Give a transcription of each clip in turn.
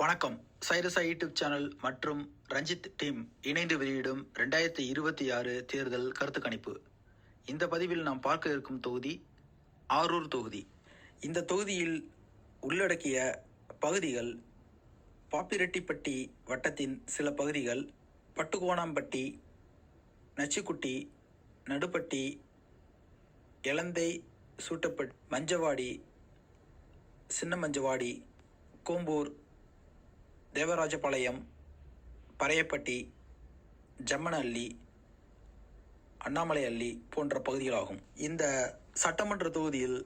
வணக்கம். சைரசா YouTube channel மற்றும் Ranjith team இணைந்து வெளியிடும் 2026 தேர்தல் கருத்து கணிப்பு. இந்த பதிவில் நாம் பார்க்க இருக்கும் தொகுதி ஆரூர் தொகுதி. இந்த தொகுதியில் உள்ளடக்கிய பகுதிகள் பாப்பிரெட்டிப்பட்டி வட்டத்தின் சில பகுதிகள், பட்டுக்கோணாம்பட்டி, நச்சிக்குட்டி, நடுப்பட்டி, எலந்தை, சூட்டப்பட்டி, மஞ்சவாடி, சின்ன மஞ்சவாடி, கோம்பூர், தேவராஜபாளையம், பறையப்பட்டி, ஜம்மனஅள்ளி, அண்ணாமலை அள்ளி போன்ற பகுதிகளாகும். இந்த சட்டமன்ற தொகுதியில்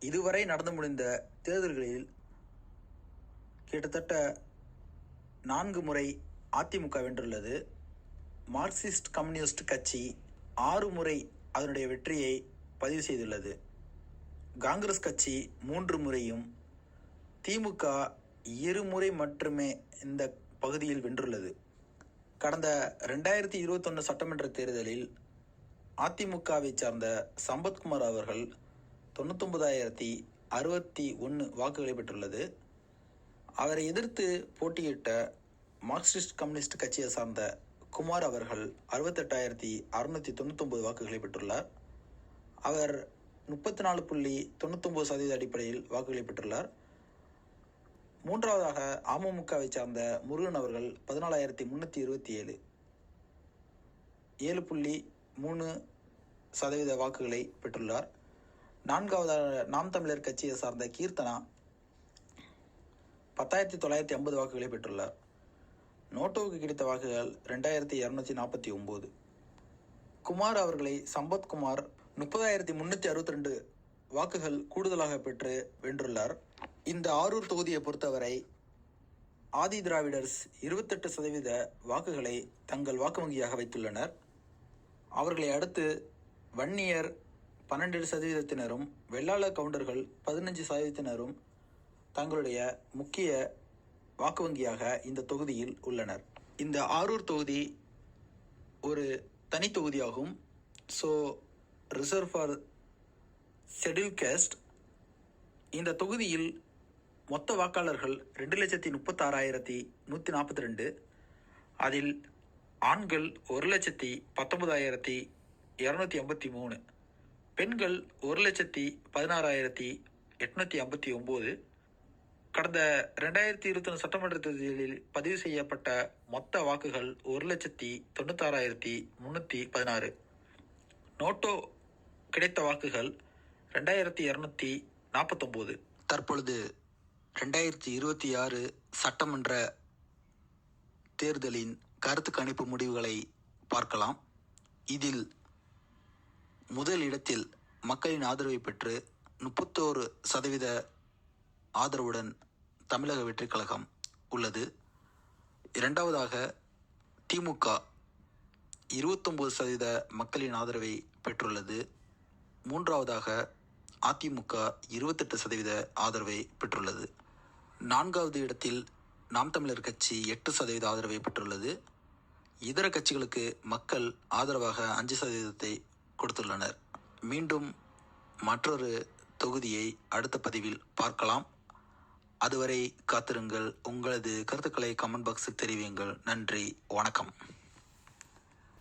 இதுவரை நடந்து முடிந்த தேர்தல்களில் கிட்டத்தட்ட 4 முறை அதிமுக வென்றுள்ளது. மார்க்சிஸ்ட் கம்யூனிஸ்ட் கட்சி 6 முறை அதனுடைய வெற்றியை பதிவு செய்துள்ளது. காங்கிரஸ் கட்சி 3 முறையும், திமுக 2 முறை மட்டுமே இந்த பகுதியில் வென்றுள்ளது. கடந்த 2021 சட்டமன்ற தேர்தலில் அதிமுகவை சார்ந்த சம்பத்குமார் அவர்கள் 99,061 வாக்குகளை பெற்றுள்ளது. அவரை எதிர்த்து போட்டியிட்ட மார்க்சிஸ்ட் கம்யூனிஸ்ட் கட்சியை சார்ந்த குமார் அவர்கள் 68,699 வாக்குகளை பெற்றுள்ளார். அவர் 34.99% அடிப்படையில் வாக்குகளை பெற்றுள்ளார். மூன்றாவதாக அமமுகவை சார்ந்த முருகன் அவர்கள் 14,327 7.3% வாக்குகளை பெற்றுள்ளார். நான்காவதாக நாம் தமிழர் கட்சியை சார்ந்த கீர்த்தனா 10,950 வாக்குகளை பெற்றுள்ளார். நோட்டோவுக்கு கிடைத்த வாக்குகள் 2,249. குமார் அவர்களை சம்பத்குமார் 30,362 வாக்குகள் கூடுதலாக பெற்று வென்றுள்ளார். இந்த ஆரூர் தொகுதியை பொறுத்தவரை ஆதி திராவிடர்ஸ் 28% வாக்குகளை தங்கள் வாக்கு வங்கியாக வைத்துள்ளனர். அவர்களை அடுத்து வன்னியர் 12%, வெள்ளாள கவுண்டர்கள் 15% தங்களுடைய முக்கிய வாக்கு வங்கியாக இந்த தொகுதியில் உள்ளனர். இந்த ஆரூர் தொகுதி ஒரு தனி தொகுதியாகும். So reserve for schedule caste. இந்த தொகுதியில் மொத்த வாக்காளர்கள் 2,36,142. அதில் ஆண்கள் 1,19,253, பெண்கள் 1,16,859. கடந்த 2021 சட்டமன்ற தேர்தலில் பதிவு செய்யப்பட்ட மொத்த வாக்குகள் 1,96,316. நோட்டோ கிடைத்த வாக்குகள் 2,249. தற்பொழுது 2026 சட்டமன்ற தேர்தலின் கருத்து கணிப்பு முடிவுகளை பார்க்கலாம். இதில் முதல் இடத்தில் மக்களின் ஆதரவை பெற்று 31% ஆதரவுடன் தமிழக வெற்றிக் கழகம் உள்ளது. இரண்டாவதாக திமுக 29% மக்களின் ஆதரவை பெற்றுள்ளது. மூன்றாவதாக அதிமுக 28% ஆதரவை பெற்றுள்ளது. நான்காவது இடத்தில் நாம் தமிழர் கட்சி 8% ஆதரவை பெற்றுள்ளது. இதர கட்சிகளுக்கு மக்கள் ஆதரவாக 5% கொடுத்துள்ளனர். மீண்டும் மற்றொரு தொகுதியை அடுத்த பதிவில் பார்க்கலாம். அதுவரை காத்திருங்கள். உங்களது கருத்துக்களை கமெண்ட் பாக்ஸில் தெரிவியுங்கள். நன்றி, வணக்கம்.